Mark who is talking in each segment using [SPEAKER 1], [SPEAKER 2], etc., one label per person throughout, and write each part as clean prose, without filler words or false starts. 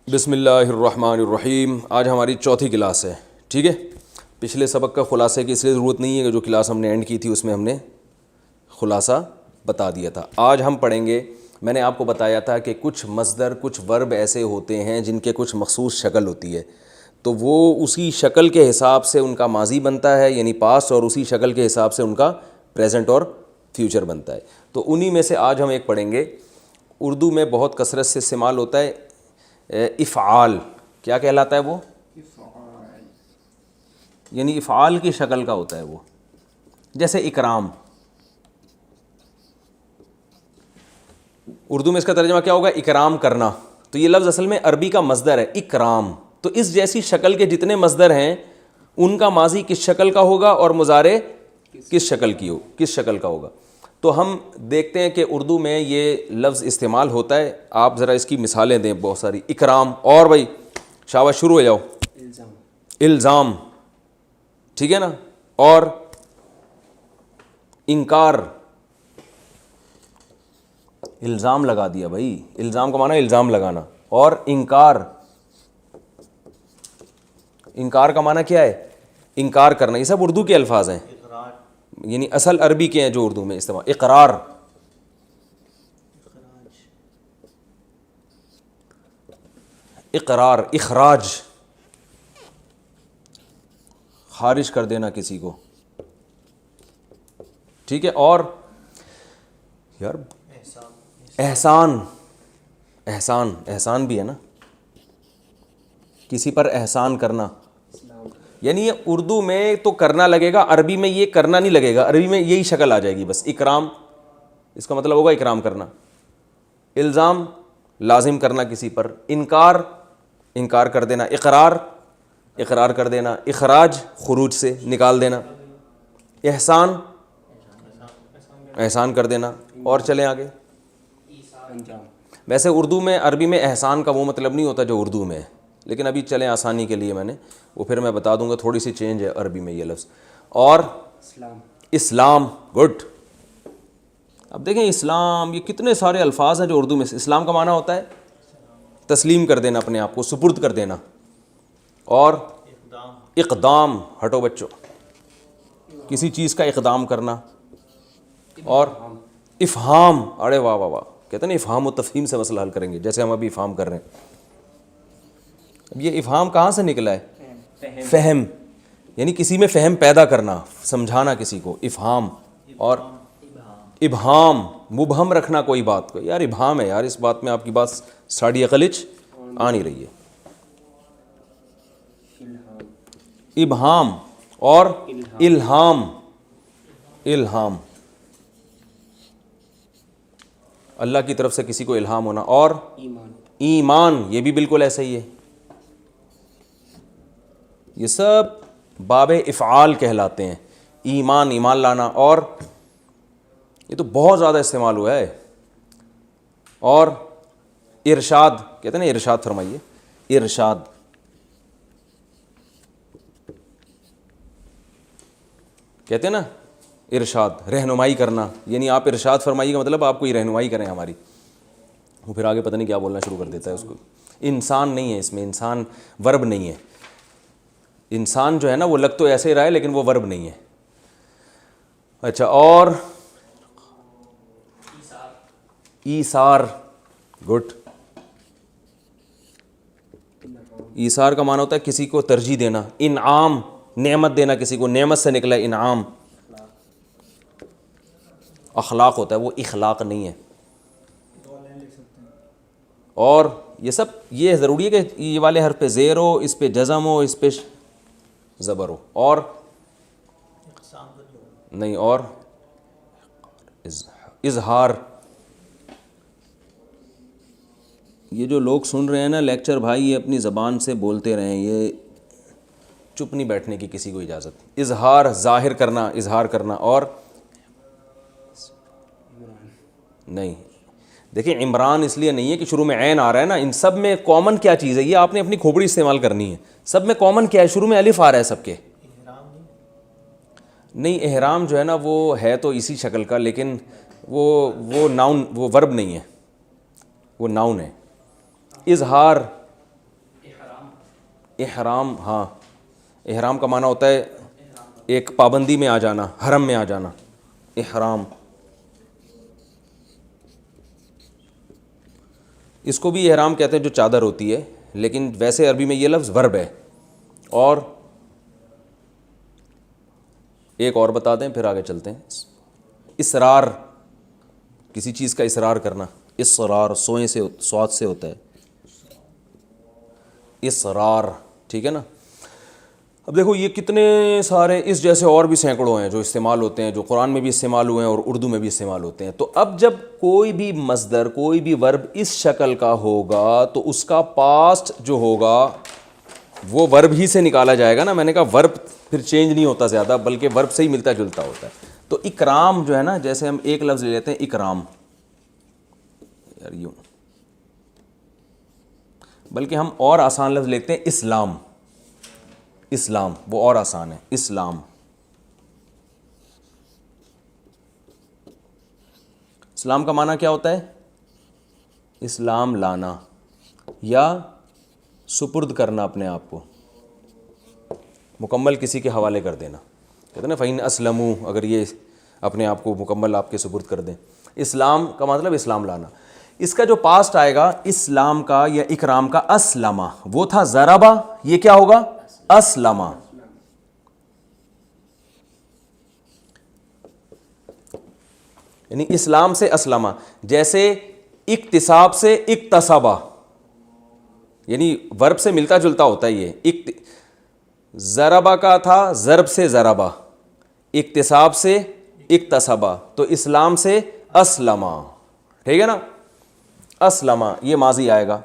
[SPEAKER 1] بسم اللہ الرحمن الرحیم. آج ہماری چوتھی کلاس ہے. ٹھیک ہے, پچھلے سبق کا خلاصے کی اس لیے ضرورت نہیں ہے کہ جو کلاس ہم نے اینڈ کی تھی اس میں ہم نے خلاصہ بتا دیا تھا. آج ہم پڑھیں گے, میں نے آپ کو بتایا تھا کہ کچھ مصدر کچھ ورب ایسے ہوتے ہیں جن کے کچھ مخصوص شکل ہوتی ہے, تو وہ اسی شکل کے حساب سے ان کا ماضی بنتا ہے یعنی پاسٹ, اور اسی شکل کے حساب سے ان کا پریزنٹ اور فیوچر بنتا ہے. تو انہی میں سے آج ہم ایک پڑھیں گے. اردو میں بہت کثرت سے استعمال ہوتا ہے افعال. کیا کہلاتا ہے وہ؟ یعنی افعال کی شکل کا ہوتا ہے وہ, جیسے اکرام. اردو میں اس کا ترجمہ کیا ہوگا؟ اکرام کرنا. تو یہ لفظ اصل میں عربی کا مصدر ہے اکرام. تو اس جیسی شکل کے جتنے مصدر ہیں ان کا ماضی کس شکل کا ہوگا اور مضارع کس شکل کا ہوگا. تو ہم دیکھتے ہیں کہ اردو میں یہ لفظ استعمال ہوتا ہے. آپ ذرا اس کی مثالیں دیں بہت ساری. اکرام, اور بھائی شاباش شروع ہو جاؤ. الزام, ٹھیک ہے نا, اور انکار. الزام لگا دیا بھائی, الزام کا معنی الزام لگانا. اور انکار, انکار کا معنی کیا ہے؟ انکار کرنا. یہ سب اردو کے الفاظ ہیں, یعنی اصل عربی کے ہیں جو اردو میں استعمال. اقرار, اقرار, اخراج, خارج کر دینا کسی کو. ٹھیک ہے, اور یار احسان, احسان, احسان بھی ہے نا, کسی پر احسان کرنا. یعنی یہ اردو میں تو کرنا لگے گا, عربی میں یہ کرنا نہیں لگے گا. عربی میں یہی شکل آ جائے گی بس. اکرام اس کا مطلب ہوگا اکرام کرنا. الزام لازم کرنا کسی پر. انکار انکار کر دینا. اقرار اقرار کر دینا. اخراج خروج سے نکال دینا. احسان احسان کر دینا. اور چلیں آگے. ویسے اردو میں عربی میں احسان کا وہ مطلب نہیں ہوتا جو اردو میں ہے, لیکن ابھی چلیں آسانی کے لیے میں نے وہ پھر میں بتا دوں گا. تھوڑی سی چینج ہے عربی میں یہ لفظ. اور اسلام, گڈ. اب دیکھیں اسلام, یہ کتنے سارے الفاظ ہیں جو اردو میں. اسلام کا معنی ہوتا ہے تسلیم کر دینا, اپنے آپ کو سپرد کر دینا. اور اقدام, ہٹو بچوں, کسی چیز کا اقدام کرنا. اور افہام, ارے واہ واہ واہ, کہتے ہیں نا افہام و تفہیم سے مسئلہ حل کریں گے, جیسے ہم ابھی افہام کر رہے ہیں. اب یہ افہام کہاں سے نکلا ہے؟ فہم, یعنی کسی میں فہم پیدا کرنا, سمجھانا کسی کو, افہام. اور ابہام, مبہم رکھنا کوئی بات کو. یار ابہام ہے یار, اس بات میں آپ کی بات ساڑی عقلچ آ نہیں رہی ہے. ابہام. اور الہام, الہام اللہ کی طرف سے کسی کو الہام ہونا. اور ایمان, یہ بھی بالکل ایسا ہی ہے. یہ سب باب افعال کہلاتے ہیں. ایمان, ایمان لانا. اور یہ تو بہت زیادہ استعمال ہوا ہے. اور ارشاد, کہتے ہیں نا ارشاد فرمائیے. ارشاد, کہتے ہیں نا ارشاد, رہنمائی کرنا. یعنی آپ ارشاد فرمائیے کا مطلب آپ کو یہ رہنمائی کریں ہماری. وہ پھر آگے پتہ نہیں کیا بولنا شروع کر دیتا ہے اس کو. انسان نہیں ہے اس میں, انسان ورب نہیں ہے. انسان جو ہے نا وہ لگ تو ایسے ہی رہا ہے لیکن وہ ورب نہیں ہے. اچھا, اور ایثار, گڈ. ایثار کا معنی ہوتا ہے کسی کو ترجیح دینا. انعام, نعمت دینا کسی کو, نعمت سے نکلا انعام. اخلاق ہوتا ہے وہ, اخلاق نہیں ہے. اور یہ سب یہ ضروری ہے کہ یہ والے حرف پہ زیر ہو, اس پہ جزم ہو, اس پہ زبر ہو. اور نہیں, اور اظہار. یہ جو لوگ سن رہے ہیں نا لیکچر بھائی, یہ اپنی زبان سے بولتے رہیں, یہ چپ نہیں بیٹھنے کی کسی کو اجازت. اظہار, ظاہر کرنا, اظہار کرنا. اور نہیں, دیکھیں عمران اس لیے نہیں ہے کہ شروع میں عین آ رہا ہے نا. ان سب میں کامن کیا چیز ہے, یہ آپ نے اپنی کھوپڑی استعمال کرنی ہے. سب میں کامن کیا ہے؟ شروع میں الف آ رہا ہے سب کے. نہیں, احرام جو ہے نا وہ ہے تو اسی شکل کا, لیکن وہ ناؤن, وہ ورب نہیں ہے, وہ ناؤن ہے. اظہار احرام، ہاں احرام کا معنی ہوتا ہے ایک پابندی میں آ جانا، حرم میں آ جانا، احرام. اس کو بھی احرام کہتے ہیں جو چادر ہوتی ہے، لیکن ویسے عربی میں یہ لفظ ورب ہے. اور ایک اور بتا دیں پھر آگے چلتے ہیں. اصرار، کسی چیز کا اصرار کرنا، اصرار سوئیں سے سواد سے ہوتا ہے اصرار، ٹھیک ہے نا. اب دیکھو یہ کتنے سارے اس جیسے اور بھی سینکڑوں ہیں جو استعمال ہوتے ہیں، جو قرآن میں بھی استعمال ہوئے ہیں اور اردو میں بھی استعمال ہوتے ہیں. تو اب جب کوئی بھی مصدر، کوئی بھی ورب اس شکل کا ہوگا تو اس کا پاسٹ جو ہوگا وہ ورب ہی سے نکالا جائے گا نا. میں نے کہا ورب پھر چینج نہیں ہوتا زیادہ، بلکہ ورب سے ہی ملتا جلتا ہوتا ہے. تو اکرام جو ہے نا، جیسے ہم ایک لفظ لے لیتے ہیں اکرام، یار یوں، بلکہ ہم اور آسان لفظ لیتے ہیں اسلام. اسلام وہ اور آسان ہے، اسلام. اسلام کا معنی کیا ہوتا ہے؟ اسلام لانا یا سپرد کرنا اپنے آپ کو، مکمل کسی کے حوالے کر دینا. کہتے ہیں نا فَإِنْ أَسْلَمُوا، اگر یہ اپنے آپ کو مکمل آپ کے سپرد کر دیں. اسلام کا مطلب اسلام لانا. اس کا جو پاسٹ آئے گا اسلام کا یا اکرام کا، اسلمہ، وہ تھا ضربہ، یہ کیا ہوگا؟ اسلمہ. یعنی اسلام سے اسلمہ. جیسے اکتساب سے اکتسبہ، یعنی ورب سے ملتا جلتا ہوتا ہے یہ. ضربہ کا تھا ضرب سے ضربہ، اکتساب سے اکتسبہ، تو اسلام سے اسلمہ، ٹھیک ہے نا. اسلمہ یہ ماضی آئے گا.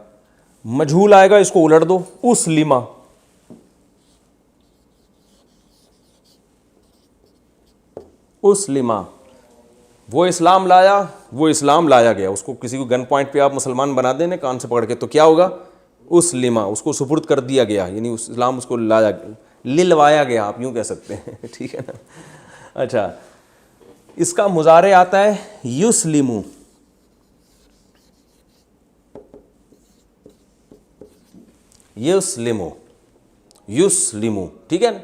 [SPEAKER 1] مجھول آئے گا، اس کو الٹ دو، اسلمہ. اسلمہ وہ اسلام لایا، وہ اسلام لایا گیا. اس کو کسی کو گن پوائنٹ پہ آپ مسلمان بنا دیں نا کان سے پکڑ کے، تو کیا ہوگا؟ اسلمہ، اس کو سپرد کر دیا گیا، یعنی اسلام اس کو لایا، للوایا گیا، آپ یوں کہہ سکتے ہیں. ٹھیک ہے نا. اچھا، اس کا مضارع آتا ہے یسلمو. یسلمو، یسلمو، ٹھیک ہے نا.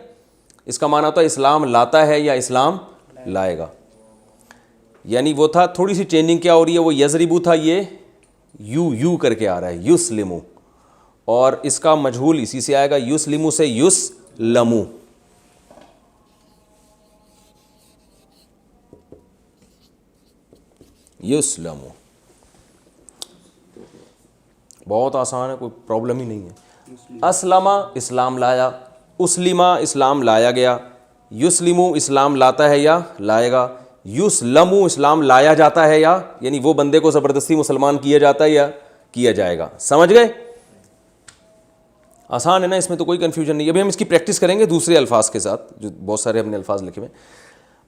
[SPEAKER 1] اس کا معنی ہوتا ہے اسلام لاتا ہے یا اسلام لائے گا. یعنی وہ تھا، تھوڑی سی چینجنگ کیا ہو رہی ہے، وہ یضربو تھا، یہ یو کر کے آ رہا ہے، یسلمو. اور اس کا مجہول اسی سے آئے گا، یسلمو سے یسلمو. یسلمو بہت آسان ہے، کوئی پرابلم ہی نہیں ہے. اسلمہ اسلام لایا، اسلمہ اسلام لایا گیا، یسلمو اسلام لاتا ہے یا لائے گا، یسلمو اسلام لایا جاتا ہے یا، یعنی وہ بندے کو زبردستی مسلمان کیا جاتا ہے یا کیا جائے گا. سمجھ گئے؟ آسان ہے نا، اس میں تو کوئی کنفیوژن نہیں. ابھی ہم اس کی پریکٹس کریں گے دوسرے الفاظ کے ساتھ، جو بہت سارے ہم نے الفاظ لکھے ہوئے.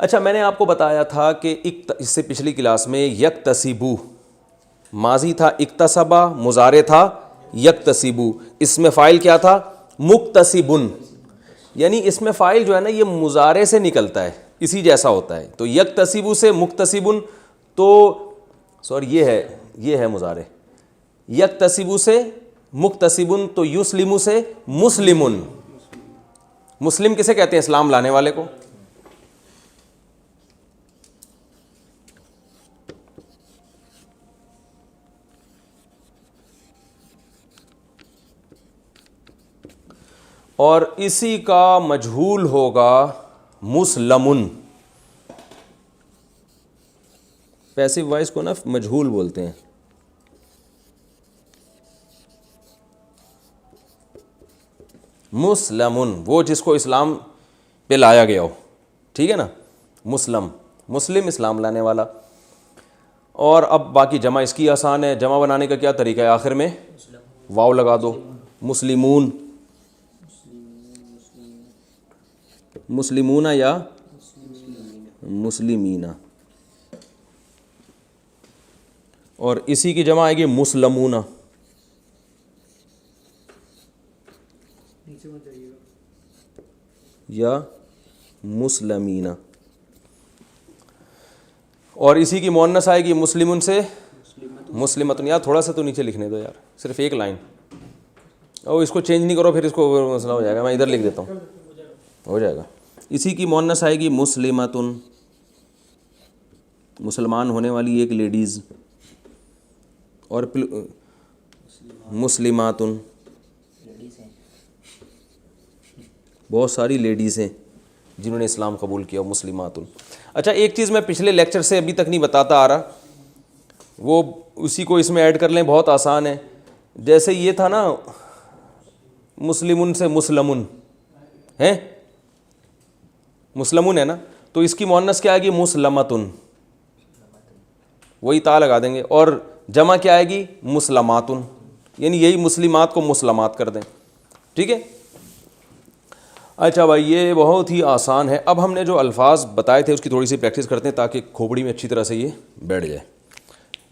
[SPEAKER 1] اچھا، میں نے آپ کو بتایا تھا کہ اس سے پچھلی کلاس میں یکتسبو، ماضی تھا اکتسبہ، مضارع تھا یکتسبو. اس میں فاعل کیا تھا؟ مکتسبن. یعنی اس میں فاعل جو ہے نا یہ مضارع سے نکلتا ہے، اسی جیسا ہوتا ہے. تو یکتسبو سے مکتسبن، تو سوری یہ ہے مضارع. یکتسبو سے مکتسبن، تو یسلمو سے مسلمن. مسلم کسے کہتے ہیں؟ اسلام لانے والے کو. اور اسی کا مجہول ہوگا مسلمن. پیسو وائس کو نا مجہول بولتے ہیں. مسلمن وہ جس کو اسلام پہ لایا گیا ہو، ٹھیک ہے نا. مسلم، مسلم اسلام لانے والا. اور اب باقی جمع اس کی آسان ہے. جمع بنانے کا کیا طریقہ ہے؟ آخر میں واو لگا دو، مسلمون، مسلمون یا مسلمین. اور اسی کی جمع آئے گی مسلمون یا مسلمین. اور اسی کی مؤنث آئے گی مسلمن سے مسلمتن. یار تھوڑا سا تو نیچے لکھنے دو یار، صرف ایک لائن. اور اس کو چینج نہیں کرو پھر اس کو مسئلہ ہو جائے گا. میں ادھر لکھ دیتا ہوں, ہو جائے گا. اسی کی مؤنث آئے گی مسلمتن, مسلمان ہونے والی ایک لیڈیز, اور مسلماتن بہت ساری لیڈیز ہیں جنہوں نے اسلام قبول کیا, مسلماتن. اچھا ایک چیز میں پچھلے لیکچر سے ابھی تک نہیں بتاتا آ رہا, وہ اسی کو اس میں ایڈ کر لیں, بہت آسان ہے. جیسے یہ تھا نا مسلمن سے مسلمن ہے, مسلمن ہے نا, تو اس کی مؤنث کیا آئے گی مسلمتن, وہی تا لگا دیں گے. اور جمع کیا آئے گی مسلماتن, یعنی یہی مسلمات کو مسلمات کر دیں. ٹھیک ہے. اچھا بھائی یہ بہت ہی آسان ہے. اب ہم نے جو الفاظ بتائے تھے اس کی تھوڑی سی پریکٹس کرتے ہیں تاکہ کھوپڑی میں اچھی طرح سے یہ بیٹھ جائے.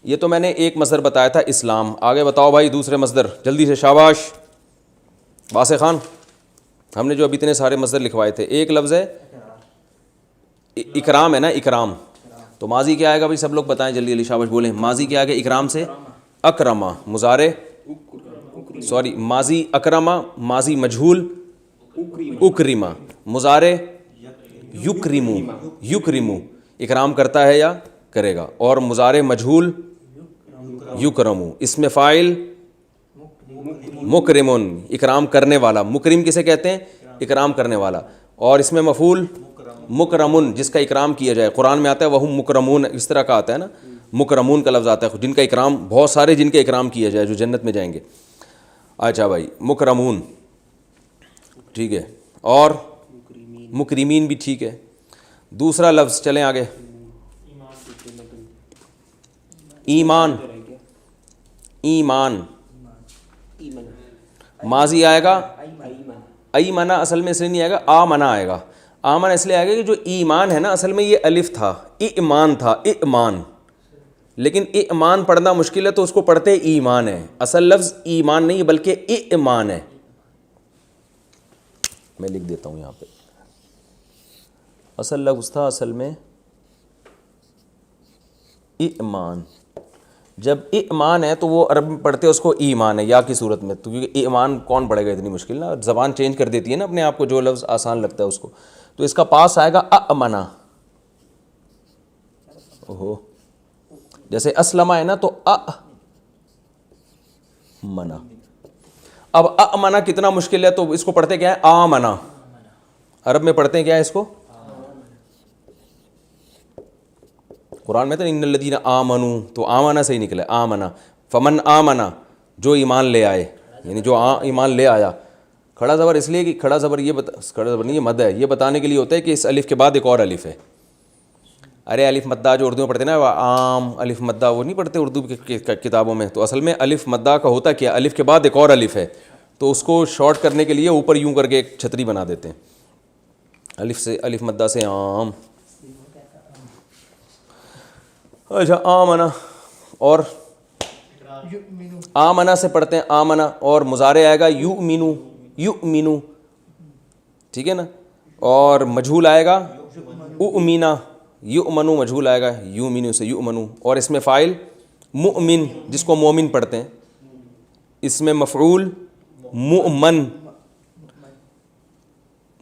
[SPEAKER 1] یہ تو میں نے ایک مصدر بتایا تھا اسلام. آگے بتاؤ بھائی دوسرے مصدر جلدی سے, شاباش واسع خان. ہم نے جو ابھی اتنے سارے مصدر لکھوائے تھے, ایک لفظ ہے اکرام ہے نا, اکرام. تو ماضی کیا آئے گا بھائی سب لوگ بتائیں جلدی جلدی, شاباش بولیں. ماضی کیا آئے گا اکرام سے اکرما, مضارع سوری ماضی اکرما, ماضی مجہول اکرما, مضارع یکرمو, یکرمو اکرام کرتا ہے یا کرے گا, اور مضارع مجہول یکرمو, اسم فاعل مکرمن اکرام کرنے والا. مکرم کسے کہتے ہیں؟ اکرام کرنے والا. اور اس میں مفعول مکرمن جس کا اکرام کیا جائے. قرآن میں آتا ہے وہم مکرمون, اس طرح کا آتا ہے نا, مکرمون کا لفظ آتا ہے جن کا اکرام, بہت سارے جن کے اکرام کیا جائے جو جنت میں جائیں گے. اچھا بھائی مکرمون ٹھیک ہے, اور مکرمین بھی ٹھیک ہے. دوسرا لفظ چلیں آگے, ایمان. ایمان ماضی آئے گا ایمنا, اصل میں اس لیے نہیں آئے گا, آمنا آئے گا. آمن اس لیے آئے گا کہ جو ایمان ہے نا اصل میں یہ الف تھا, ایمان تھا, ایمان, لیکن ایمان پڑھنا مشکل ہے تو اس کو پڑھتے ایمان ہے. اصل لفظ ایمان نہیں بلکہ ایمان ہے. میں لکھ دیتا ہوں یہاں پہ, اصل لفظ تھا اصل میں ایمان. جب ایمان ہے تو وہ عرب میں پڑھتے اس کو ایمان ہے یا کی صورت میں, تو کیونکہ ایمان کون پڑھے گا اتنی مشکل نا, زبان چینج کر دیتی ہے نا اپنے آپ کو, جو لفظ آسان لگتا ہے اس کو. تو اس کا پاس آئے گا امنا. اوہو جیسے اسلمہ ہے نا تو منا. اب امنا کتنا مشکل ہے تو اس کو پڑھتے کیا ہے آمنا, عرب میں پڑھتے ہیں کیا ہے اس کو. قرآن میں تو ان الذین آمنوا, تو آمنا سے ہی نکلا آمنا. فمن آمنا جو ایمان لے آئے, یعنی جو ایمان لے آیا. کھڑا زبر اس لیے کہ کھڑا زبر یہ کھڑا زبر نہیں یہ مد ہے, یہ بتانے کے لیے ہوتا ہے کہ اس الف کے بعد ایک اور الف ہے. ارے الف مدہ جو اردو میں پڑھتے ہیں نا, وہ عام الف مدہ وہ نہیں پڑھتے اردو کی کتابوں میں, تو اصل میں الف مدہ کا ہوتا کیا, الف کے بعد ایک اور الف ہے, تو اس کو شارٹ کرنے کے لیے اوپر یوں کر کے ایک چھتری بنا دیتے ہیں. الف سے الف مدہ سے عام. اچھا آمنا, اور آمنا سے پڑھتے ہیں آمنا, اور مضارع آئے گا یؤمنو, یؤمنو ٹھیک ہے نا, اور مجہول آئے گا اؤمنا, یؤمنو مجہول آئے گا یؤمنو سے یؤمنو, اور اس میں فاعل مؤمن جس کو مومن پڑھتے ہیں, اس میں مفعول مؤمن,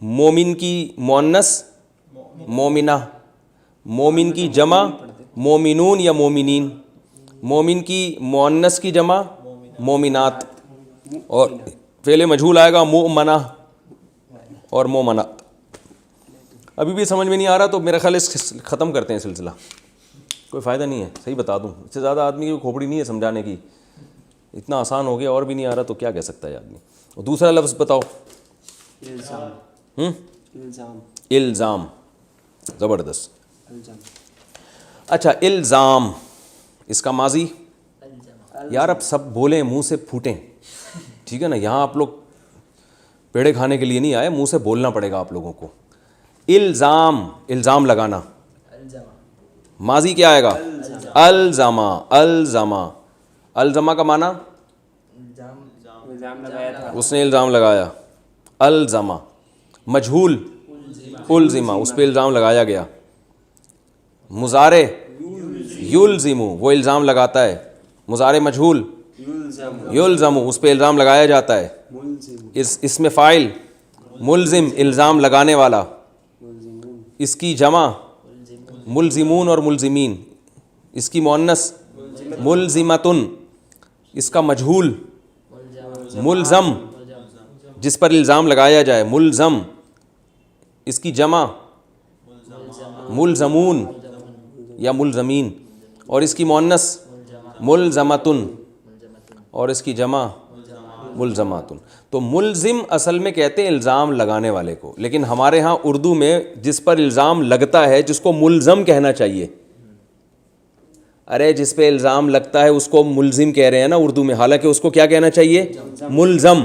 [SPEAKER 1] مومن کی مؤنث مومنہ, مومن کی جمع مومنون یا مومنین, مومن کی مؤنث کی جمع مومنات, اور فعل مجہول آئے گا مؤمنہ اور مومنات. ابھی بھی سمجھ میں نہیں آ رہا تو میرا خیال اس ختم کرتے ہیں سلسلہ, کوئی فائدہ نہیں ہے. صحیح بتا دوں, اس سے زیادہ آدمی کی کھوپڑی نہیں ہے سمجھانے کی, اتنا آسان ہو گیا اور بھی نہیں آ رہا تو کیا کہہ سکتا ہے آدمی. اور دوسرا لفظ بتاؤ, الزام. زبردست. اچھا الزام, اس کا ماضی یار اب سب بولیں منہ سے پھوٹیں, ٹھیک ہے نا, یہاں آپ لوگ پیڑے کھانے کے لیے نہیں آئے, منہ سے بولنا پڑے گا آپ لوگوں کو. الزام, الزام لگانا. ماضی کیا آئے گا الزما, الزما, الزما کا معنی اس نے الزام لگایا, الزما. مجہول الزما, اس پہ الزام لگایا گیا. مضارع یلزمو, وہ الزام لگاتا ہے. مضارع مجہول یلزمو, اس پہ الزام لگایا جاتا ہے. اس میں فاعل ملزم الزام لگانے والا, اس کی جمع ملزمون اور ملزمین, اس کی مؤنث ملزمتن, اس کا مجہول ملزم جس پر الزام لگایا جائے ملزم, اس کی جمع ملزمون یا ملزمین, اور اس کی مؤنث ملزمتن اور اس کی جمع ملزماتن. تو ملزم اصل میں کہتے ہیں الزام لگانے والے کو, لیکن ہمارے ہاں اردو میں جس پر الزام لگتا ہے جس کو ملزم کہنا چاہیے, ارے جس پہ الزام لگتا ہے اس کو ملزم کہہ رہے ہیں نا اردو میں, حالانکہ اس کو کیا کہنا چاہیے ملزم.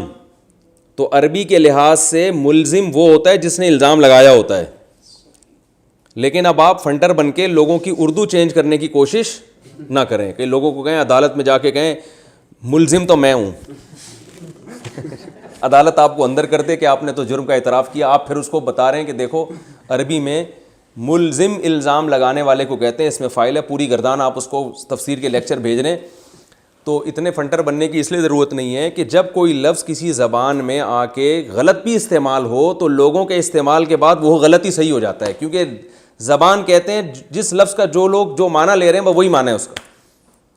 [SPEAKER 1] تو عربی کے لحاظ سے ملزم وہ ہوتا ہے جس نے الزام لگایا ہوتا ہے. لیکن اب آپ فنٹر بن کے لوگوں کی اردو چینج کرنے کی کوشش نہ کریں کہ لوگوں کو کہیں عدالت میں جا کے کہیں ملزم تو میں ہوں. عدالت آپ کو اندر کر دے کہ آپ نے تو جرم کا اعتراف کیا, آپ پھر اس کو بتا رہے ہیں کہ دیکھو عربی میں ملزم الزام لگانے والے کو کہتے ہیں, اس میں فائل ہے پوری گردان, آپ اس کو تفسیر کے لیکچر بھیج رہے ہیں. تو اتنے فنٹر بننے کی اس لیے ضرورت نہیں ہے کہ جب کوئی لفظ کسی زبان میں آ کے غلط بھی استعمال ہو تو لوگوں کے استعمال کے بعد وہ غلط ہی صحیح ہو جاتا ہے, کیونکہ زبان کہتے ہیں جس لفظ کا جو لوگ جو معنی لے رہے ہیں وہی معنی ہے اس کا.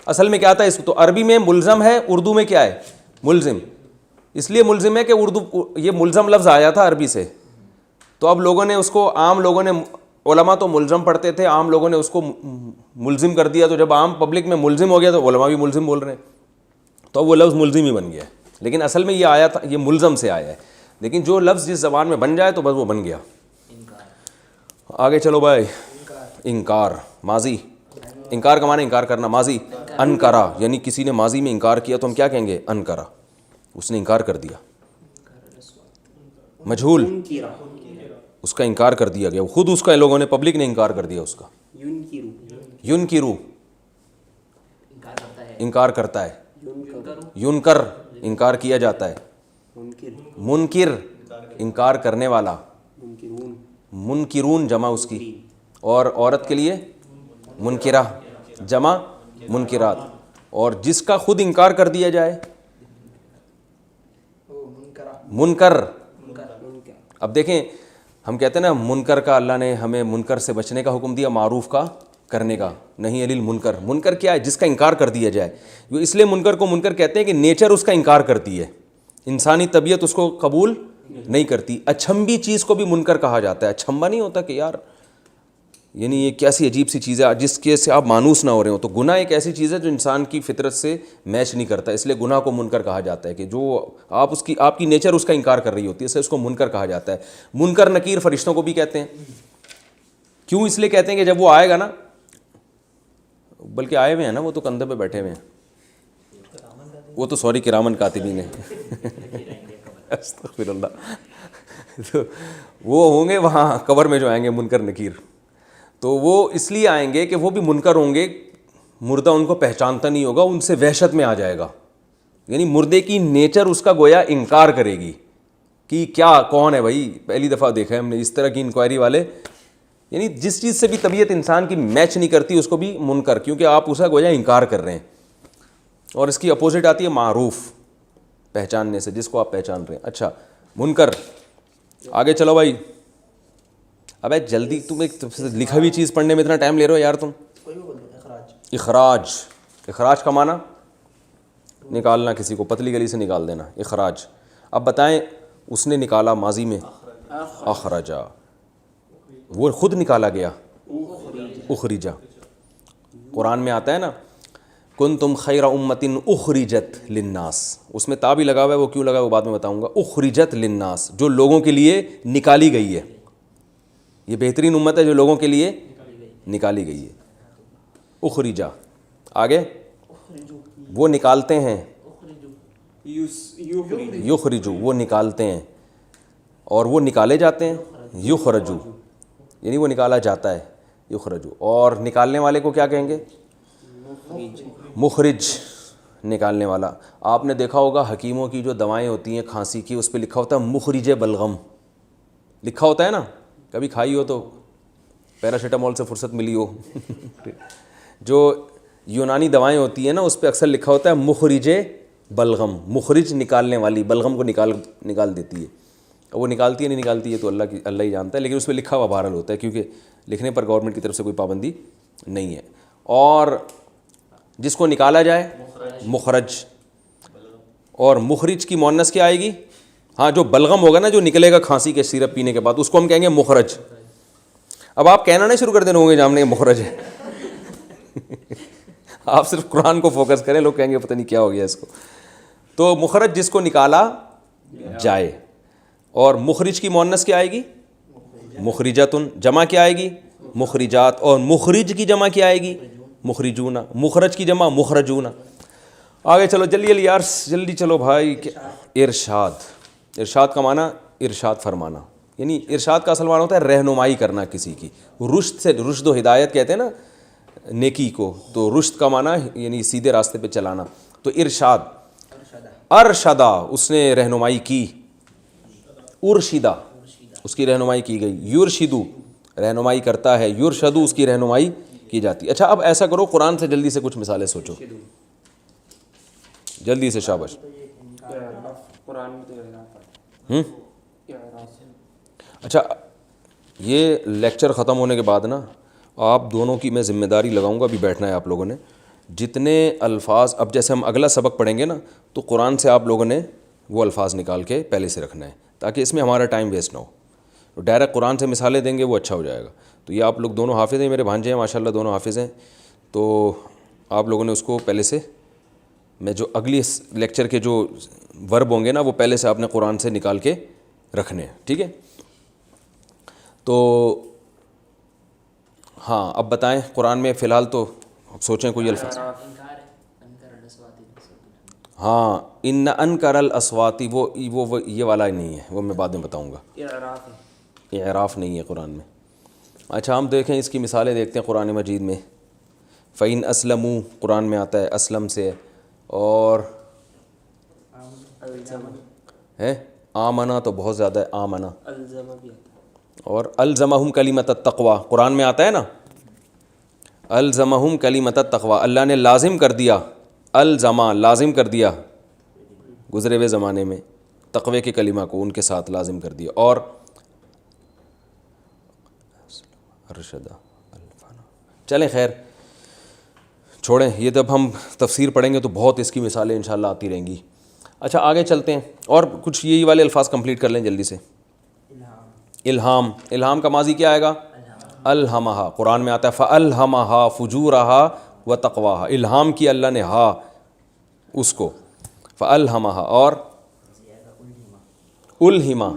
[SPEAKER 1] اصل میں کیا آتا ہے اس کو, تو عربی میں ملزم ہے, اردو میں کیا ہے ملزم. اس لیے ملزم ہے کہ اردو یہ ملزم لفظ آیا تھا عربی سے, تو اب لوگوں نے اس کو, عام لوگوں نے, علماء تو ملزم پڑھتے تھے, عام لوگوں نے اس کو ملزم کر دیا. تو جب عام پبلک میں ملزم ہو گیا تو علماء بھی ملزم بول رہے ہیں, تو وہ لفظ ملزم ہی بن گیا. لیکن اصل میں یہ آیا تھا, یہ ملزم سے آیا ہے, لیکن جو لفظ جس زبان میں بن جائے تو بس وہ بن گیا. آگے چلو بھائی. انکار ماضی, انکار کا معنی انکار کرنا. ماضی انکرا, یعنی کسی نے ماضی میں انکار کیا تو ہم کیا کہیں گے انکرا, اس نے انکار کر دیا. مجہول اس کا انکار کر دیا گیا, خود اس کا لوگوں نے پبلک نے انکار کر دیا اس کا. ینکرو انکار کرتا ہے, ینکر انکار کیا جاتا ہے. منکر انکار کرنے والا, منکرون جمع اس کی, اور عورت کے لیے منکرہ جمع منکرات. اور جس کا خود انکار کر دیا جائے منکر. اب دیکھیں ہم کہتے ہیں نا منکر کا, اللہ نے ہمیں منکر سے بچنے کا حکم دیا, معروف کا کرنے کا نہیں. علیل منکر, منکر کیا ہے جس کا انکار کر دیا جائے. وہ اس لیے منکر کو منکر کہتے ہیں کہ نیچر اس کا انکار کرتی ہے, انسانی طبیعت اس کو قبول نہیں کرتی. اچھمبی چیز کو بھی منکر کہا جاتا ہے. اچھمبا نہیں ہوتا کہ یار یعنی یہ کیسی عجیب سی چیز ہے جس کے سے آپ مانوس نہ ہو رہے ہو. تو گناہ ایک ایسی چیز ہے جو انسان کی فطرت سے میچ نہیں کرتا, اس لیے گناہ کو منکر کہا جاتا ہے کہ جو آپ کی نیچر اس کا انکار کر رہی ہوتی ہے, اس سے اس کو منکر کہا جاتا ہے. منکر نکیر فرشتوں کو بھی کہتے ہیں. کیوں؟ اس لیے کہتے ہیں کہ جب وہ آئے گا نا, بلکہ آئے ہوئے ہیں نا, وہ تو کندھے پہ بیٹھے ہوئے ہیں, وہ تو سوری کرامن کاتبین ہیں. استغفر اللہ. تو وہ ہوں گے وہاں قبر میں جو آئیں گے منکر نکیر, تو وہ اس لیے آئیں گے کہ وہ بھی منکر ہوں گے. مردہ ان کو پہچانتا نہیں ہوگا, ان سے وحشت میں آ جائے گا. یعنی مردے کی نیچر اس کا گویا انکار کرے گی کہ کیا کون ہے بھائی, پہلی دفعہ دیکھا ہے ہم نے اس طرح کی انکوائری والے. یعنی جس چیز سے بھی طبیعت انسان کی میچ نہیں کرتی اس کو بھی منکر, کیونکہ آپ اس کا گویا انکار کر رہے ہیں. اور اس کی اپوزٹ آتی ہے معروف, پہچاننے سے, جس کو آپ پہچان رہے ہیں. اچھا منکر. آگے چلو بھائی. ابے جلدی, تم ایک لکھا ہوئی چیز پڑھنے میں اتنا ٹائم لے رہے ہو یار تم. اخراج. اخراج کا معنی نکالنا, کسی کو پتلی گلی سے نکال دینا, اخراج. اب بتائیں اس نے نکالا ماضی میں اخرجا, وہ خود نکالا گیا اخرجا. قرآن میں آتا ہے نا کنتم خیر امۃ اخرجت للناس, اس میں تا بھی لگا ہوا ہے, وہ کیوں لگا ہے وہ بعد میں بتاؤں گا. اخرجت للناس, جو لوگوں کے لیے نکالی گئی ہے. یہ بہترین امت ہے جو لوگوں کے لیے نکالی گئی ہے. اخرجا. آگے وہ نکالتے ہیں, یخرجو وہ نکالتے ہیں, اور وہ نکالے جاتے ہیں, یخرجو یعنی وہ نکالا جاتا ہے, یخرجو. اور نکالنے والے کو کیا کہیں گے؟ مخرج, نکالنے والا. آپ نے دیکھا ہوگا حکیموں کی جو دوائیں ہوتی ہیں کھانسی کی, اس پہ لکھا ہوتا ہے مخرج بلغم, لکھا ہوتا ہے نا, کبھی کھائی ہو تو پیراسیٹامول سے فرصت ملی ہو. جو یونانی دوائیں ہوتی ہیں نا اس پہ اکثر لکھا ہوتا ہے مخرج بلغم مخرج نکالنے والی, بلغم کو نکال دیتی ہے. وہ نکالتی ہے نہیں نکالتی ہے تو اللہ ہی جانتا ہے, لیکن اس پہ لکھا ہوا بہرحال ہوتا ہے کیونکہ لکھنے پر گورنمنٹ کی طرف سے کوئی پابندی نہیں ہے. اور جس کو نکالا جائے مخرج, اور مخرج کی مؤنث کیا آئے گی؟ ہاں جو بلغم ہوگا نا, جو نکلے گا کھانسی کے سیرپ پینے کے بعد, اس کو ہم کہیں گے مخرج. اب آپ کہنا نہیں شروع کر دینا ہوں گے جامنے مخرج ہے. آپ صرف قرآن کو فوکس کریں, لوگ کہیں گے پتہ نہیں کیا ہو گیا اس کو. تو مخرج جس کو نکالا جائے. اور مخرج کی مؤنث کیا آئے گی؟ مخرجاتن. جمع کیا آئے گی؟ مخرجات. اور مخرج کی جمع کیا آئے گی؟ مخرجون. مخرج کی جمع مخرجون. آگے چلو جلدی یار جلدی چلو بھائی. ارشاد. ارشاد کا معنی ارشاد فرمانا, یعنی ارشاد کا اصل معنی ہوتا ہے رہنمائی کرنا کسی کی. رشد سے, رشد و ہدایت کہتے ہیں نا نیکی کو, تو رشد کا معنی یعنی سیدھے راستے پہ چلانا. تو ارشاد, ارشدہ اس نے رہنمائی کی, ارشدہ اس کی رہنمائی کی گئی, یرشدو رہنمائی کرتا ہے, یرشدو اس کی رہنمائی کی جاتی. اچھا اب ایسا کرو قرآن سے جلدی سے کچھ مثالیں سوچو جلدی سے, شاباش. اچھا یہ لیکچر ختم ہونے کے بعد نا آپ دونوں کی میں ذمہ داری لگاؤں گا, ابھی بیٹھنا ہے آپ لوگوں نے. جتنے الفاظ اب جیسے ہم اگلا سبق پڑھیں گے نا تو قرآن سے آپ لوگوں نے وہ الفاظ نکال کے پہلے سے رکھنا ہے تاکہ اس میں ہمارا ٹائم ویسٹ نہ ہو. تو ڈائریکٹ قرآن سے مثالیں دیں گے وہ اچھا ہو جائے گا. تو یہ آپ لوگ دونوں حافظ ہیں, میرے بھانجے ہیں ماشاء اللہ دونوں حافظ ہیں, تو آپ لوگوں نے اس کو پہلے سے, میں جو اگلی لیکچر کے جو ورب ہوں گے نا وہ پہلے سے آپ نے قرآن سے نکال کے رکھنے ہیں, ٹھیک ہے. تو ہاں اب بتائیں قرآن میں فی الحال تو سوچیں کوئی الفاظ. ہاں ان انکر الاصواتی وہ یہ والا نہیں ہے, وہ میں بعد میں بتاؤں گا. اعراف نہیں ہے قرآن میں. اچھا ہم دیکھیں اس کی مثالیں دیکھتے ہیں قرآن مجید میں. فَإِنْ أَسْلَمُوا قرآن میں آتا ہے اسلم سے, اور ہے آمنا تو بہت زیادہ ہے آمنا, اور الزمہم کلمۃ التقوی قرآن میں آتا ہے نا, الزمہم کلمۃ التقوی اللہ نے لازم کر دیا, الزما لازم کر دیا گزرے ہوئے زمانے میں تقوی کے کلمہ کو ان کے ساتھ لازم کر دیا. اور ارشدہ چلیں خیر چھوڑیں, یہ جب ہم تفسیر پڑھیں گے تو بہت اس کی مثالیں انشاءاللہ آتی رہیں گی. اچھا آگے چلتے ہیں اور کچھ یہی والے الفاظ کمپلیٹ کر لیں جلدی سے. الہام, الہام کا ماضی کیا آئے گا؟ الہمہا. قرآن میں آتا ہے فَأَلْهَمَهَا فُجُورَهَا وَتَقْوَاهَا, الہام کی اللہ نے ہا اس کو, فَأَلْهَمَهَا. اور الہما,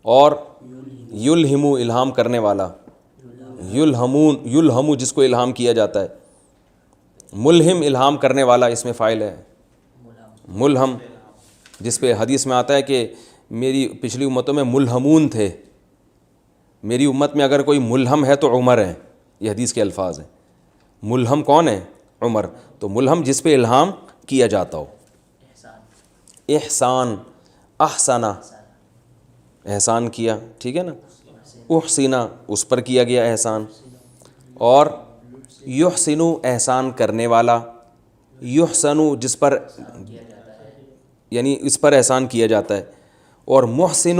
[SPEAKER 1] اور یلہمو الہام کرنے والا, یلہمون یلہمو جس کو الہام کیا جاتا ہے, ملہم الہام کرنے والا اس میں فاعل ہے, ملہم جس پہ حدیث میں آتا ہے کہ میری پچھلی امتوں میں ملہمون تھے, میری امت میں اگر کوئی ملہم ہے تو عمر ہے, یہ حدیث کے الفاظ ہیں. ملہم کون ہے؟ عمر. تو ملہم جس پہ الہام کیا جاتا ہو. احسان, احسنہ احسان کیا, ٹھیک ہے نا. احسنہ اس پر کیا گیا احسان. اور یحسنو احسان کرنے والا, یحسنو جس پر یعنی اس پر احسان کیا جاتا ہے. اور محسن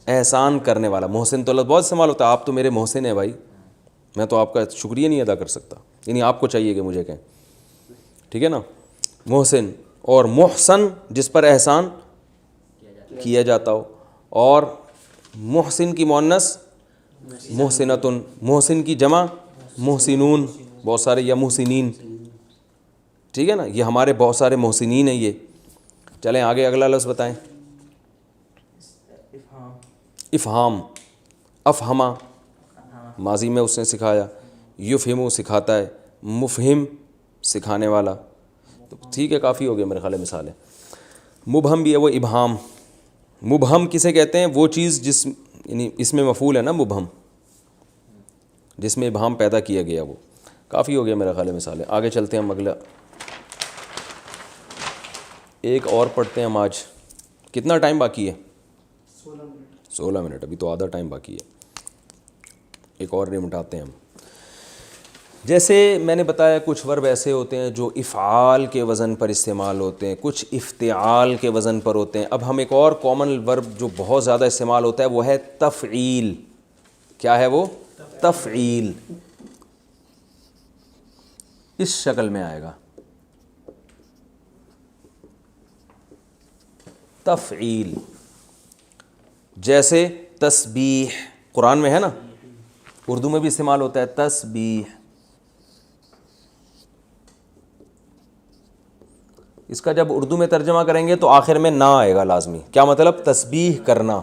[SPEAKER 1] احسان کرنے والا, محسن تو لفظ بہت استعمال ہوتا ہے, آپ تو میرے محسن ہیں بھائی, میں تو آپ کا شکریہ نہیں ادا کر سکتا, یعنی آپ کو چاہیے کہ مجھے کہیں, ٹھیک ہے نا. محسن اور محسن جس پر احسان کیا جاتا ہو. اور محسن کی مؤنث محسنتن, محسن کی جمع محسنون, بہت سارے, یا محسنین, ٹھیک ہے نا. یہ ہمارے بہت سارے محسنین ہیں یہ. چلیں آگے اگلا لفظ بتائیں. افہام, افہما ماضی میں اس نے سکھایا, یفہمو سکھاتا ہے, مفہم سکھانے والا. تو ٹھیک ہے کافی ہو گیا میرے خیال ہے مثالیں. مبہم بھی ہے وہ ابہام. مبہم کسے کہتے ہیں؟ وہ چیز جس یعنی اس میں مفعول ہے نا مبہم, جس میں ابہام پیدا کیا گیا. وہ کافی ہو گیا میرا خیال ہے مثالیں. آگے چلتے ہیں ہم اگلا ایک اور پڑھتے ہیں ہم آج. کتنا ٹائم باقی ہے؟ 16 منٹ. ابھی تو آدھا ٹائم باقی ہے, ایک اور نمٹاتے ہیں ہم. جیسے میں نے بتایا کچھ ورب ایسے ہوتے ہیں جو افعال کے وزن پر استعمال ہوتے ہیں، کچھ افتعال کے وزن پر ہوتے ہیں۔ اب ہم ایک اور کامن ورب جو بہت زیادہ استعمال ہوتا ہے وہ ہے تفعیل۔ کیا ہے وہ؟ تفعیل۔ اس شکل میں آئے گا، تفعیل۔ جیسے تسبیح قرآن میں ہے نا، اردو میں بھی استعمال ہوتا ہے تسبیح۔ اس کا جب اردو میں ترجمہ کریں گے تو آخر میں نہ آئے گا لازمی۔ کیا مطلب؟ تسبیح کرنا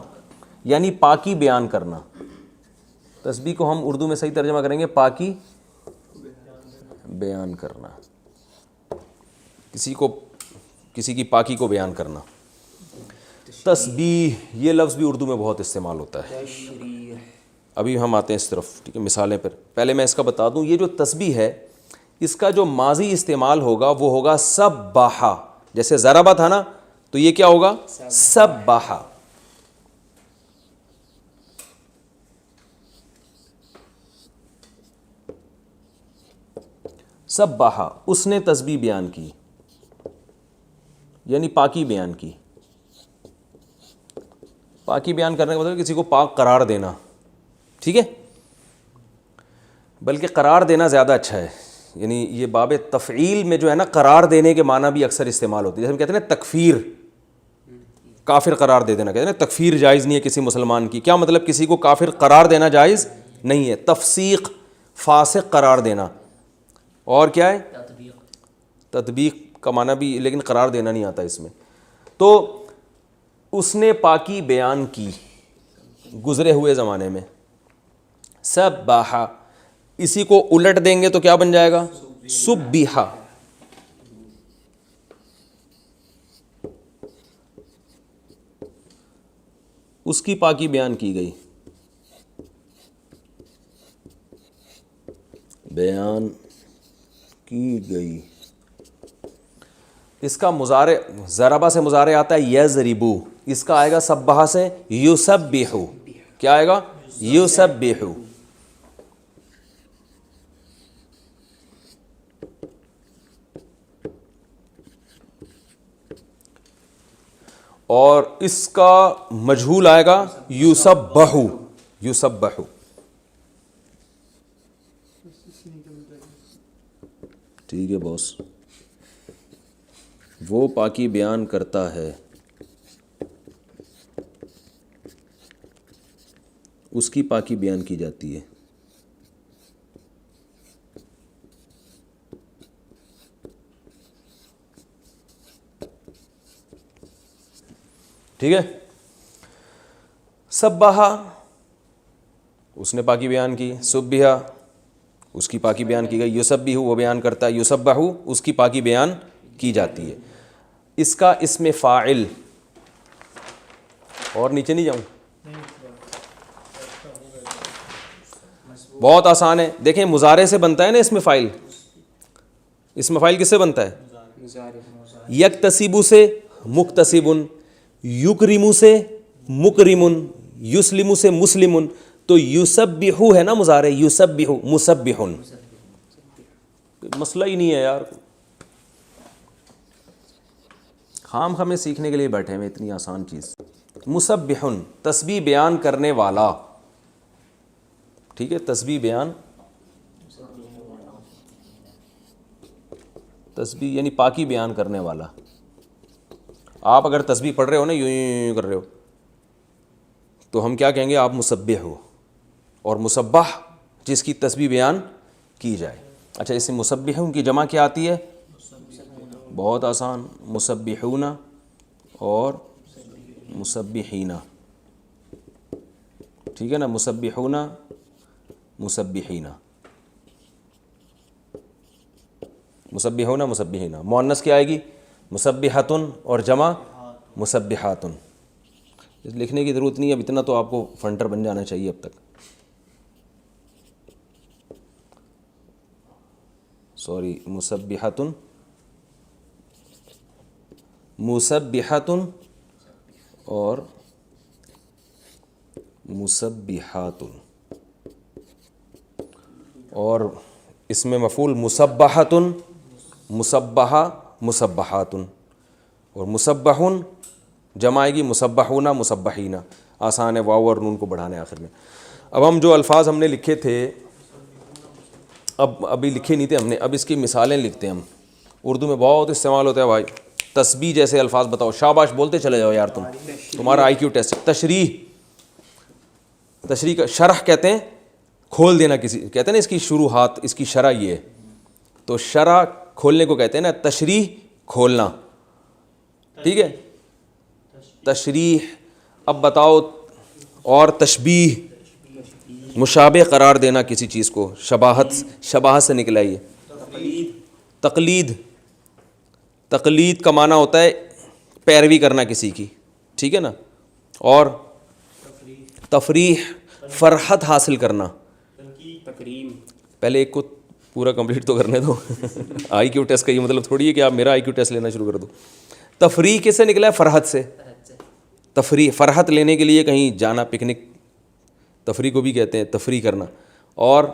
[SPEAKER 1] یعنی پاکی بیان کرنا۔ تسبیح کو ہم اردو میں صحیح ترجمہ کریں گے پاکی بیان کرنا، کسی کی پاکی کو بیان کرنا۔ تسبیح یہ لفظ بھی اردو میں بہت استعمال ہوتا ہے۔ ابھی ہم آتے ہیں اس طرف، ٹھیک ہے، مثالیں پر۔ پہلے میں اس کا بتا دوں، یہ جو تسبیح ہے اس کا جو ماضی استعمال ہوگا وہ ہوگا سبح۔ جیسے ضربہ تھا نا، تو یہ کیا ہوگا؟ سبح۔ سبح، اس نے تسبیح بیان کی یعنی پاکی بیان کی۔ پاکی بیان کرنے کا مطلب کسی کو پاک قرار دینا، ٹھیک ہے؟ بلکہ قرار دینا زیادہ اچھا ہے، یعنی یہ باب تفعیل میں جو ہے نا قرار دینے کے معنی بھی اکثر استعمال ہوتی ہے۔ جیسے ہم کہتے ہیں نا تکفیر، کافر قرار دے دینا، کہتے ہیں نا تکفیر جائز نہیں ہے کسی مسلمان کی۔ کیا مطلب؟ کسی کو کافر قرار دینا جائز نہیں ہے۔ تفسیق، فاسق قرار دینا۔ اور کیا ہے؟ تطبیق کا معنی بھی، لیکن قرار دینا نہیں آتا اس میں۔ تو اس نے پاکی بیان کی گزرے ہوئے زمانے میں۔ سبح، اسی کو الٹ دیں گے تو کیا بن جائے گا؟ سبح۔ اس کی پاکی بیان کی گئی، بیان کی گئی۔ اس کا مضارع ضربہ سے مضارع آتا ہے یضربو، اس کا آئے گا سبح سے یسبح۔ کیا آئے گا؟ یسبح۔ اور اس کا مجہول آئے گا یسبح، یسبح۔ ٹھیک ہے باس، وہ پاکی بیان کرتا ہے، اس کی پاکی بیان کی جاتی ہے۔ ٹھیک ہے؟ سبح، اس نے پاکی بیان کی۔ سبح، اس کی پاکی بیان کی گئی۔ یسبح، وہ بیان کرتا ہے۔ یسبح، اس کی پاکی بیان کی جاتی ہے۔ اس کا اسم فاعل، اور نیچے نہیں جاؤں، بہت آسان ہے۔ دیکھیں مضارع سے بنتا ہے نا اسم فاعل۔ اسم فاعل کس سے بنتا ہے؟ یکتسب سے مکتسب، یکرم سے مکرم، یسلم سے مسلم۔ تو یسبح ہے نا مضارع، یسبح مسبح۔ مسئلہ ہی نہیں ہے یار، خام ہمیں سیکھنے کے لیے بیٹھے ہیں اتنی آسان چیز۔ مسبح، تسبیح بیان کرنے والا، ٹھیک ہے؟ تسبیح بیان، تسبیح یعنی پاکی بیان کرنے والا۔ آپ اگر تسبیح پڑھ رہے ہو نا، یوں کر رہے ہو، تو ہم کیا کہیں گے؟ آپ مسبح ہو۔ اور مسبح جس کی تسبیح بیان کی جائے۔ اچھا، اس سے مسبحون کی جمع کیا آتی ہے؟ بہت آسان، مسبحون اور مسبحین۔ ٹھیک ہے نا؟ مسبحون، مسبحین، مسبحون، مسبحین۔ مؤنث کیا آئے گی؟ مسبحۃن، اور جمع مسبحات۔ لکھنے کی ضرورت نہیں ہے، اب اتنا تو آپ کو فنٹر بن جانا چاہیے اب تک۔ سوری، مسبحۃ، مسبحۃ اور مسبحات۔ اور اس میں مفعول مسبحۃ، مسبحہ، مسبحات، اور مسبحن جمع آئے گی مسبحون، مسبحین، آسان ہے، واو اور نون کو بڑھانے آخر میں۔ اب ہم جو الفاظ ہم نے لکھے تھے، ابھی لکھے نہیں تھے ہم نے، اب اس کی مثالیں لکھتے ہیں ہم۔ اردو میں بہت استعمال ہوتا ہے بھائی، تسبیح جیسے الفاظ بتاؤ، شاباش بولتے چلے جاؤ یار، تمہارا آئی کیو ٹیسٹ۔ تشریح، تشریح کا شرح کہتے ہیں کھول دینا، کسی کہتے ہیں نا اس کی شروحات، اس کی شرح یہ ہے، تو شرح کھولنے کو کہتے ہیں نا، تشریح کھولنا، ٹھیک ہے، تشریح۔ اب بتاؤ، اور تشبیہ، مشابہ قرار دینا کسی چیز کو، شباہت، شباہت سے نکلا یہ۔ تقلید، تقلید کا معنی ہوتا ہے پیروی کرنا کسی کی، ٹھیک ہے نا۔ اور تفریح، فرحت حاصل کرنا۔ پہلے ایک کو پورا کمپلیٹ تو کرنے دو۔ آئی کیو ٹیسٹ کا یہ مطلب تھوڑی ہے کہ آپ میرا آئی کیو ٹیسٹ لینا شروع کر دو۔ تفریح کس سے نکلا ہے؟ فرحت سے۔ تفریح، فرحت لینے کے لیے کہیں جانا، پکنک، تفریح کو بھی کہتے ہیں تفریح کرنا۔ اور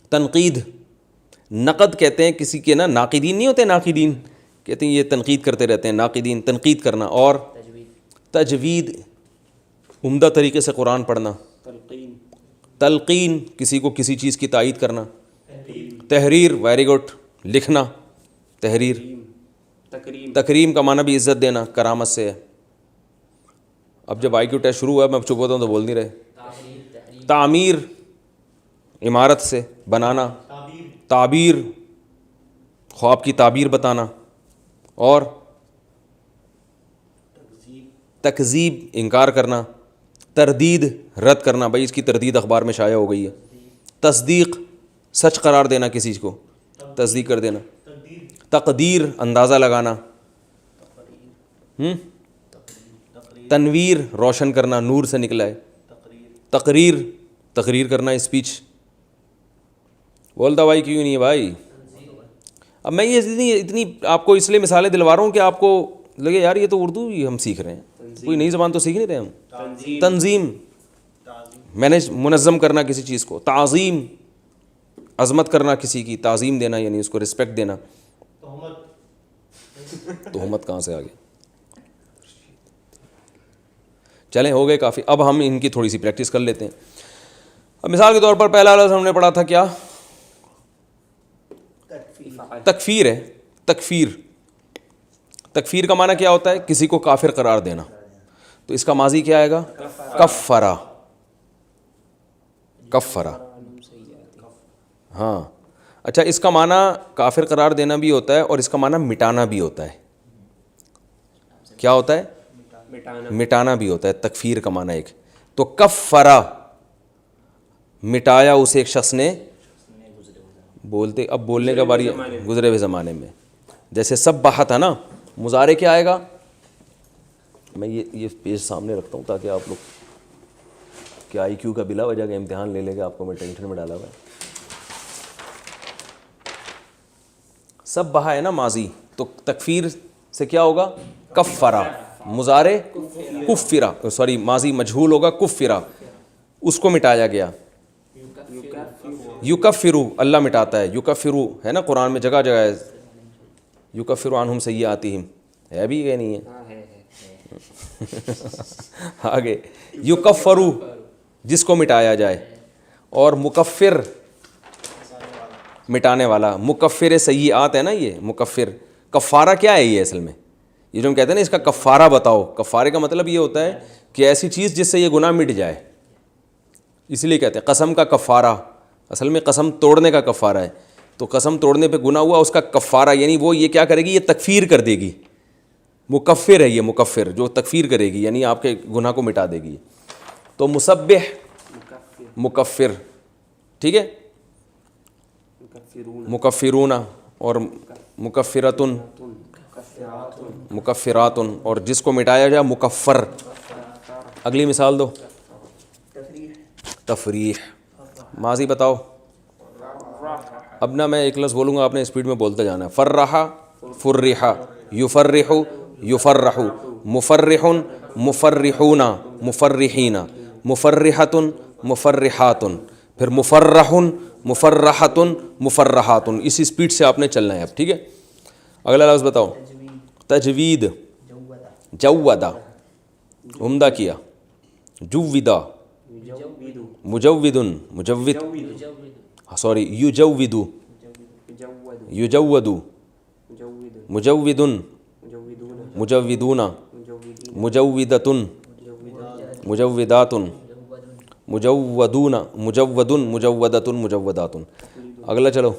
[SPEAKER 1] تنقید، نقد کہتے ہیں کسی کے نا، ناقدین نہیں ہوتے، ناقدین کہتے ہیں یہ تنقید کرتے رہتے ہیں، ناقدین، تنقید کرنا۔ اور تجوید، عمدہ طریقے سے قرآن پڑھنا۔ تلقین، کسی کو کسی چیز کی تائید کرنا۔ تحریر، ویری گڈ، لکھنا، تحریر۔ تکریم کا معنی بھی عزت دینا، کرامت سے ہے۔ اب جب آئی کیو ٹیسٹ شروع ہوا ہے، میں چپ ہوتا ہوں تو بول نہیں رہے۔ تعمیر، عمارت سے بنانا۔ تعبیر، خواب کی تعبیر بتانا۔ اور تکذیب، انکار کرنا۔ تردید، رد کرنا، بھائی اس کی تردید اخبار میں شائع ہو گئی ہے۔ تصدیق، سچ قرار دینا کسی کو، تصدیق کر دینا۔ تقدیر، اندازہ لگانا۔ تنویر، روشن کرنا، نور سے نکلا ہے۔ تقریر، تقریر کرنا، اسپیچ۔ بولتا بھائی کیوں نہیں ہے بھائی؟ اب میں یہ اتنی آپ کو اس لیے مثالیں دلوا رہا ہوں کہ آپ کو لگے یار یہ تو اردو ہی ہم سیکھ رہے ہیں، کوئی نئی زبان تو سیکھ نہیں رہے ہم۔ تنظیم، منظم کرنا کسی چیز کو۔ تعظیم، عظمت کرنا کسی کی، تعظیم دینا یعنی اس کو رسپیکٹ دینا۔ تہمت کہاں سے آ گئی؟ چلیں ہو گئے کافی، اب ہم ان کی تھوڑی سی پریکٹس کر لیتے ہیں۔ اب مثال کے طور پر پہلا لفظ ہم نے پڑھا تھا کیا؟ تکفیر ہے۔ تکفیر، تکفیر کا معنی کیا ہوتا ہے؟ کسی کو کافر قرار دینا۔ تو اس کا ماضی کیا آئے گا؟ کفرا، کفرا۔ ہاں اچھا، اس کا معنی کافر قرار دینا بھی ہوتا ہے اور اس کا معنی مٹانا بھی ہوتا ہے۔ کیا ہوتا ہے؟ مٹانا بھی ہوتا ہے، تکفیر کا معنی ایک تو کفرا، مٹایا اسے ایک شخص نے، بولتے اب بولنے کا باری گزرے ہوئے زمانے میں، جیسے سبحہ تھا نا، مضارع کیا آئے گا؟ میں یہ پیج سامنے رکھتا ہوں تاکہ آپ لوگ کہ آئی کیو کا بلا وجہ کا امتحان لے لے گا، آپ کو میں ٹینشن میں ڈالا ہوا ہے۔ سبحہ ہے نا ماضی، تو تکفیر سے کیا ہوگا؟ کفرا، مضارع کفرا، سوری ماضی مجہول ہوگا کفرا، اس کو مٹایا گیا۔ یکفرو، اللہ مٹاتا ہے، یکفرو ہے نا قرآن میں جگہ جگہ ہے، یکفر عنہم سیئاتہم، ہے بھی کہ نہیں ہے؟ آگے یکفرو، جس کو مٹایا جائے، اور مکفر، مٹانے والا، مکفر سیئات ہے نا یہ، مکفر۔ کفارہ کیا ہے یہ اصل میں؟ یہ جو ہم کہتے ہیں نا اس کا کفارہ بتاؤ، کفارے کا مطلب یہ ہوتا ہے کہ ایسی چیز جس سے یہ گناہ مٹ جائے، اس لیے کہتے ہیں قسم کا کفارہ، اصل میں قسم توڑنے کا کفارہ ہے، تو قسم توڑنے پہ گناہ ہوا، اس کا کفارہ یعنی وہ یہ کیا کرے گی؟ یہ تکفیر کر دے گی، مکفر ہے یہ، مکفر جو تکفیر کرے گی یعنی آپ کے گناہ کو مٹا دے گی۔ تو مسبح، مکفر، ٹھیک ہے، مکفرون اور مکفراتن، مکفراتن، اور جس کو مٹایا جائے مکفر۔ اگلی مثال دو۔ تفریح، ماضی بتاؤ۔ اب نہ میں ایک لفظ بولوں گا، آپ نے اسپیڈ میں بولتے جانا ہے۔ فرحہ، فرحہ، یفرح، یفرح، مفرح، مفرحون، مفرحین، مفرحۃ، مفرحات، پھر مفرح، مفرحتن مفرحاتن، اسی سپیڈ سے آپ نے چلنا ہے اب، ٹھیک ہے. اگلا لفظ بتاؤ. تجوید. جودا عمدہ کیا. جودا مجودن مجود سوری یجودو یجودو مجودن مجودون مجودتن مجوداتن مجودون مجودن مجودتن مجوداتن. اگلا چلو.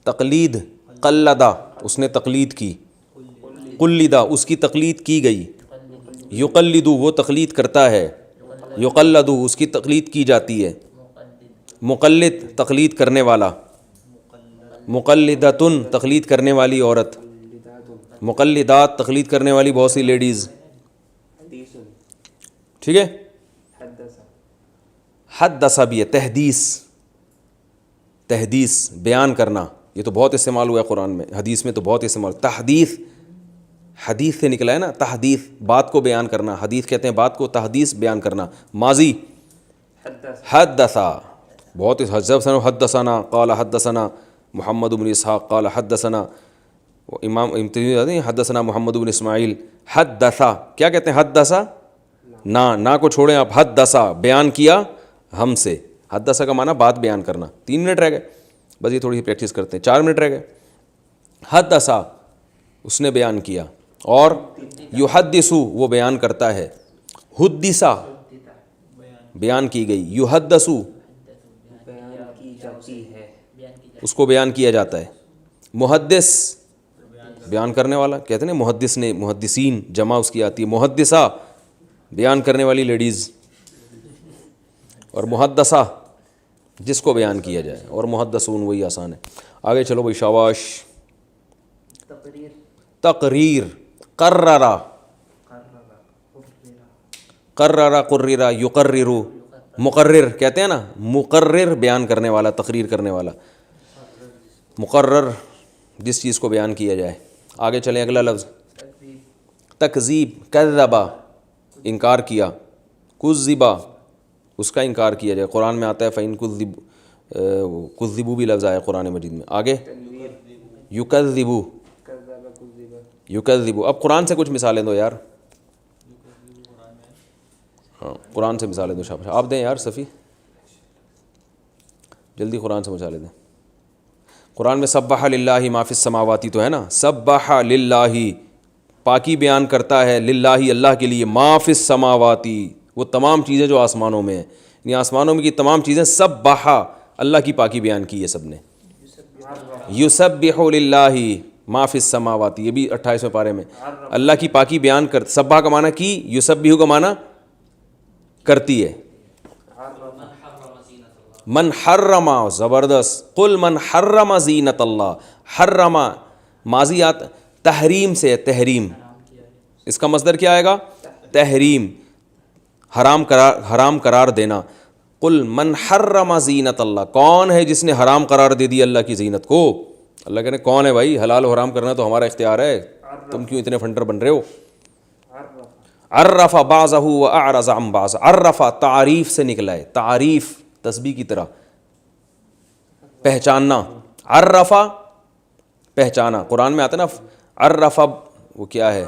[SPEAKER 1] تقلید. قلدہ اس نے تقلید کی. قلدہ اس کی تقلید کی گئی. یقلدو وہ تقلید کرتا ہے. یقلدو اس کی تقلید کی جاتی ہے. مقلد تقلید کرنے والا. مقلدتن تقلید کرنے والی عورت. مقلدات تقلید کرنے والی بہت سی لیڈیز. ٹھیک ہے. حدث بھی ہے. تحدیث. تحدیث بیان کرنا، یہ تو بہت استعمال ہوا ہے قرآن میں، حدیث میں تو بہت استعمال. تحدیث حدیث سے نکلا ہے نا، تحدیث بات کو بیان کرنا، حدیث کہتے ہیں بات کو، تحدیث بیان کرنا. ماضی. حدثا بہت حدثنا قال حدثنا محمد بن اسحاق قال حدثنا امام حدثنا محمد بن اسماعیل. حدثا کیا کہتے ہیں؟ حدثا نا کو چھوڑیں آپ. حدثا بیان کیا ہم سے. حدثا کا معنی بات بیان کرنا. 3 منٹ رہ گئے بس، یہ تھوڑی سی پریکٹس کرتے ہیں. 4 منٹ رہ گئے. حدثا اس نے بیان کیا. اور یحدثو وہ بیان کرتا ہے. حدثا بیان کی گئی. یحدثو اس کو بیان کیا جاتا ہے. محدث بیان کرنے والا کہتے ہیں محدث نے، محدثین جمع اس کی آتی ہے. محدثہ بیان کرنے والی لیڈیز. اور محدثہ جس کو بیان کیا جائے. اور محدثون وہی آسان ہے. آگے چلو بھائی شاباش. تقریر. قررا قررا قررا یقررو. مقرر کہتے ہیں نا، مقرر بیان کرنے والا، تقریر کرنے والا. مقرر جس چیز کو بیان کیا جائے. آگے چلیں اگلا لفظ. تکذیب. کذبا انکار کیا. کذبا اس کا انکار کیا جائے. قرآن میں آتا ہے فَإِن کذبوا بھی لفظ آیا قرآن مجید میں. آگے یکذبو. یکذبو. اب قرآن سے کچھ مثالیں دو یار. ہاں قرآن سے مثالیں دو. شاباش آپ دیں یار صفی، جلدی قرآن سے مثالیں دیں. قرآن میں سبح للہ ما فی السماواتی تو ہے نا. سبح للہ پاکی بیان کرتا ہے. للہ اللہ کے لیے. ما فی السماواتی وہ تمام چیزیں جو آسمانوں میں ہیں، یعنی آسمانوں میں کی تمام چیزیں. سبح اللہ کی پاکی بیان کی ہے سب نے. یسبح للہ ما فی السماواتی یہ بھی 28ویں پارے میں اللہ کی پاکی بیان کر. سبح کا معنی کی، یسبح کا معنی کرتی ہے. من حرم زبردست. قل من حرم زینت اللہ. حرم ماضیات تحریم سے ہے. تحریم اس کا مصدر کیا آئے گا؟ تحریم. حرام قرار دینا. قل من حرم زینت اللہ کون ہے جس نے حرام قرار دے دی اللہ کی زینت کو. اللہ کہنے کون ہے بھائی؟ حلال و حرام کرنا تو ہمارا اختیار ہے، تم کیوں اتنے فنڈر بن رہے ہو. عرف بعضہ واعرض عن بعض. عرف تعریف سے نکلا ہے. تعریف تسبیح کی طرح پہچاننا. عرف پہچانا. قرآن میں آتا ہے نا عرف وہ کیا ہے؟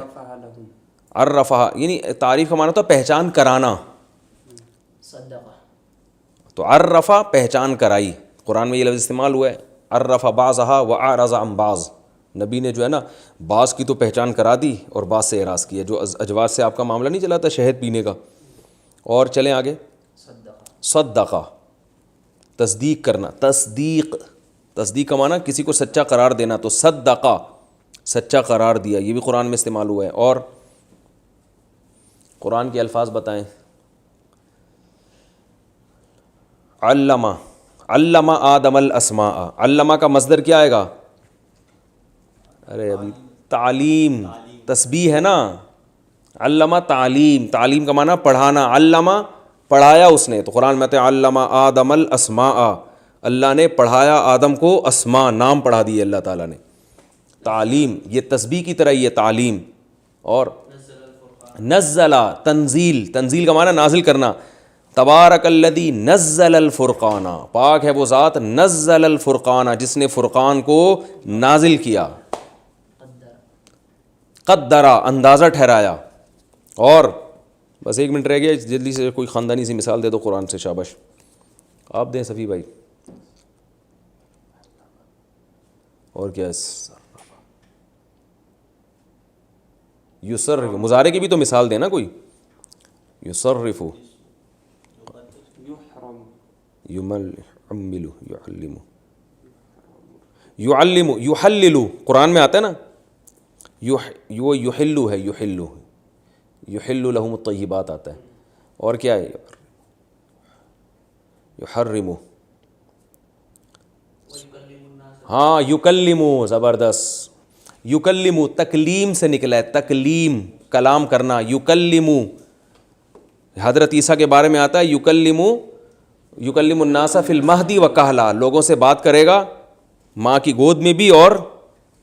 [SPEAKER 1] عرفہ یعنی تعریف کا معنی ہوتا ہے پہچان کرانا. تو عرفہ پہچان کرائی. قرآن میں یہ لفظ استعمال ہوا ہے. عرف بعضہا واعرض عن بعض. نبی نے جو ہے نا بعض کی تو پہچان کرا دی اور بعض سے اعراض کیا. جو اجواز سے آپ کا معاملہ نہیں چلا تھا شہد پینے کا. اور چلیں آگے. صدقہ تصدیق کرنا. تصدیق کا معنی کسی کو سچا قرار دینا. تو صدقہ سچا قرار دیا، یہ بھی قرآن میں استعمال ہوا ہے. اور قرآن کے الفاظ بتائیں. علم آدم الاسماء. علمہ کا مصدر کیا آئے گا؟ ارے ابھی تعلیم. تسبیح ہے نا. علمہ تعلیم. تعلیم کا معنی پڑھانا. علمہ پڑھایا اس نے. تو قرآن میں آتا ہے علم آدم الاسماء. اللہ نے پڑھایا آدم کو اسماء نام پڑھا دیے اللہ تعالیٰ نے. تعلیم یہ تسبیح کی طرح یہ تعلیم. اور نزلہ تنزیل. تنزیل کا معنی نازل کرنا. تبارک الذی نزل الفرقان، پاک ہے وہ ذات نزل الفرقان جس نے فرقان کو نازل کیا، قدرا اندازہ ٹھہرایا. اور بس 1 منٹ رہ گیا، جلدی سے کوئی خاندانی سی مثال دے دو قرآن سے. شاباش آپ دیں صفی بھائی. اور کیا یصرف، مضارع کی بھی تو مثال دینا کوئی. یصرف، یعلم، یعلم، یحلل، قرآن میں آتا ہے نا. وہ یحلو ہے، یحلو، یحل لہم الطیبات آتا ہے. اور کیا ہے؟ یحرم، ہاں یکلمو، زبردست. یکلمو تکلیم سے نکلا ہے، تکلیم کلام کرنا. یکلمو حضرت عیسیٰ کے بارے میں آتا ہے یکلمو، یکلم الناس فی المہدی وکہلا، لوگوں سے بات کرے گا ماں کی گود میں بھی اور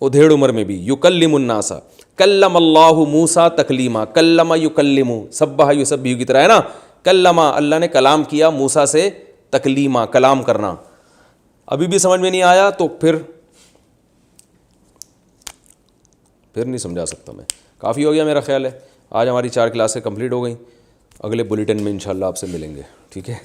[SPEAKER 1] ادھیڑ عمر میں بھی. یکلم الناس، کلم اللہ موسیٰ تکلیما، کلم یکلم، سبح یسبح کی طرح ہے نا. کلم، اللہ نے کلام کیا موسیٰ سے، تکلیما کلام کرنا. ابھی بھی سمجھ میں نہیں آیا تو پھر نہیں سمجھا سکتا میں. کافی ہو گیا میرا خیال ہے. آج ہماری 4 کلاسیں کمپلیٹ ہو گئیں. اگلے بلیٹن میں انشاءاللہ آپ سے ملیں گے. ٹھیک ہے.